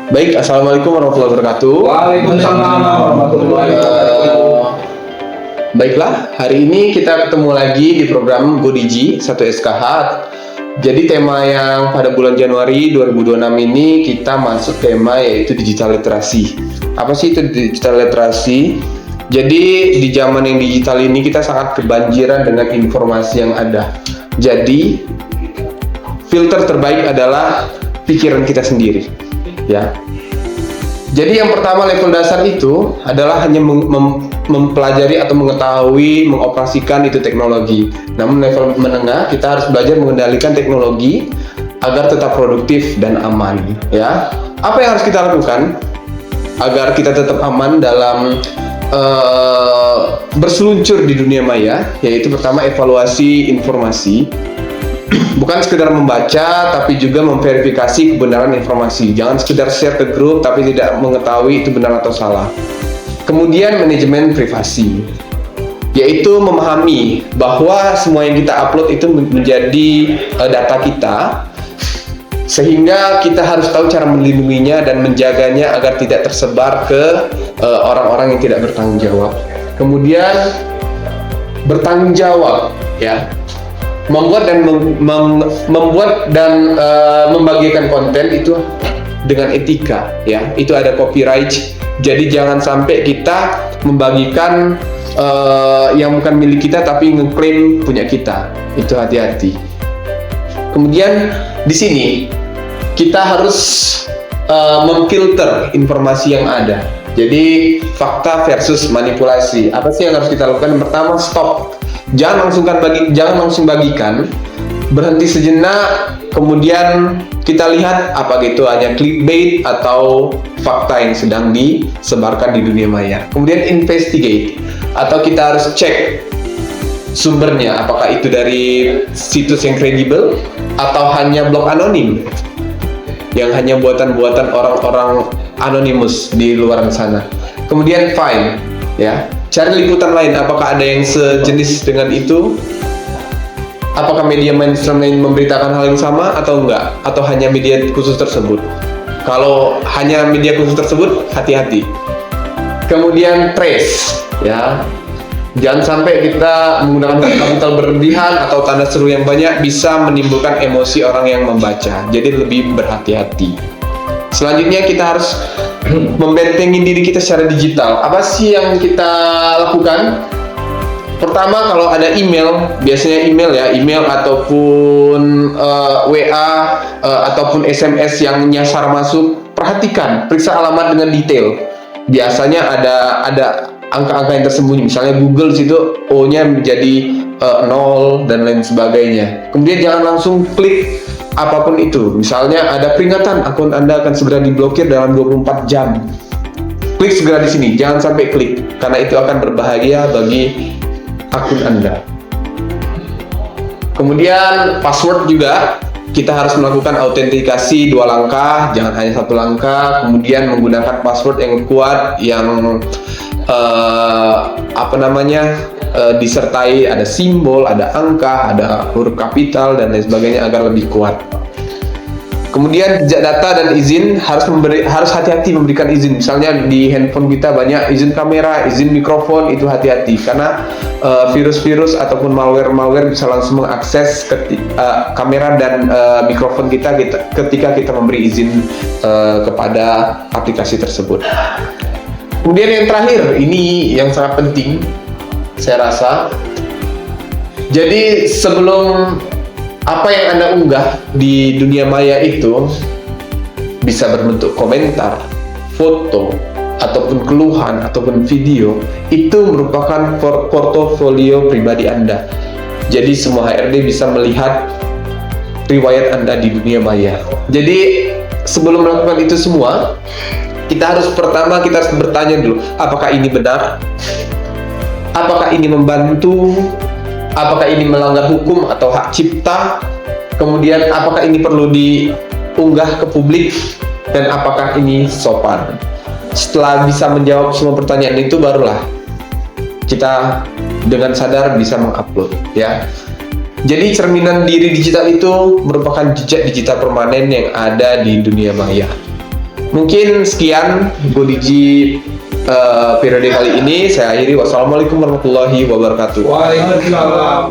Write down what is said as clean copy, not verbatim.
Baik, assalamualaikum warahmatullahi wabarakatuh. Waalaikumsalam warahmatullahi wabarakatuh. Baiklah, hari ini kita ketemu lagi di program GoDigi 1 SKH. Jadi tema yang pada bulan Januari 2026 ini kita masuk tema yaitu digital literasi. Apa sih itu digital literasi? Jadi di zaman yang digital ini kita sangat kebanjiran dengan informasi yang ada. Jadi filter terbaik adalah pikiran kita sendiri, ya. Jadi yang pertama level dasar itu adalah hanya mempelajari atau mengetahui, mengoperasikan itu teknologi. Namun level menengah kita harus belajar mengendalikan teknologi agar tetap produktif dan aman, ya. Apa yang harus kita lakukan agar kita tetap aman dalam berseluncur di dunia maya? Yaitu pertama evaluasi informasi. Bukan sekedar membaca, tapi juga memverifikasi kebenaran informasi. Jangan sekedar share ke grup, tapi tidak mengetahui itu benar atau salah. Kemudian manajemen privasi, yaitu memahami bahwa semua yang kita upload itu menjadi data kita, sehingga kita harus tahu cara melindunginya dan menjaganya agar tidak tersebar ke orang-orang yang tidak bertanggung jawab. Kemudian bertanggung jawab, ya. Membuat dan membagikan konten itu dengan etika, ya. Itu ada copyright. Jadi jangan sampai kita membagikan yang bukan milik kita tapi ngeklaim punya kita. Itu hati-hati. Kemudian di sini kita harus memfilter informasi yang ada. Jadi fakta versus manipulasi. Apa sih yang harus kita lakukan? Pertama, stop. Jangan langsung bagikan, berhenti sejenak, kemudian kita lihat apa gitu hanya clickbait atau fakta yang sedang disebarkan di dunia maya. Kemudian investigate, atau kita harus cek sumbernya, apakah itu dari situs yang kredibel atau hanya blog anonim yang hanya buatan-buatan orang-orang anonimus di luar sana. Kemudian find, ya. Cari liputan lain, apakah ada yang sejenis dengan itu? Apakah media mainstream lain memberitakan hal yang sama atau enggak? Atau hanya media khusus tersebut? Kalau hanya media khusus tersebut, hati-hati. Kemudian trace, ya. Jangan sampai kita menggunakan kata berlebihan atau tanda seru yang banyak bisa menimbulkan emosi orang yang membaca. Jadi lebih berhati-hati. Selanjutnya kita harus membentengi diri kita secara digital. Apa sih yang kita lakukan? Pertama, kalau ada email, biasanya email ataupun WA ataupun SMS yang nyasar masuk, perhatikan, periksa alamat dengan detail. Biasanya ada angka-angka yang tersembunyi, misalnya Google situ O-nya menjadi 0 dan lain sebagainya. Kemudian jangan langsung klik apapun itu. Misalnya ada peringatan akun Anda akan segera diblokir dalam 24 jam. Klik segera di sini, jangan sampai klik karena itu akan berbahaya bagi akun Anda. Kemudian password juga kita harus melakukan autentikasi 2 langkah, jangan hanya 1 langkah. Kemudian menggunakan password yang kuat yang disertai ada simbol, ada angka, ada huruf kapital dan lain sebagainya agar lebih kuat. Kemudian jejak data dan izin harus hati-hati memberikan izin. Misalnya di handphone kita banyak izin kamera, izin mikrofon, itu hati-hati karena virus-virus ataupun malware bisa langsung mengakses kamera dan mikrofon kita ketika kita memberi izin kepada aplikasi tersebut. Kemudian yang terakhir, ini yang sangat penting saya rasa. Jadi sebelum apa yang Anda unggah di dunia maya itu bisa berbentuk komentar, foto, ataupun keluhan, ataupun video, itu merupakan portofolio pribadi Anda. Jadi semua HRD bisa melihat riwayat Anda di dunia maya. Jadi sebelum melakukan itu semua, kita harus bertanya dulu, apakah ini benar? Apakah ini membantu? Apakah ini melanggar hukum atau hak cipta? Kemudian apakah ini perlu diunggah ke publik? Dan apakah ini sopan? Setelah bisa menjawab semua pertanyaan itu, barulah kita dengan sadar bisa mengupload, ya. Jadi cerminan diri digital itu merupakan jejak digital permanen yang ada di dunia maya. Mungkin sekian Godiji periode kali ini. Saya akhiri. Wassalamualaikum warahmatullahi wabarakatuh. Waalaikumsalam.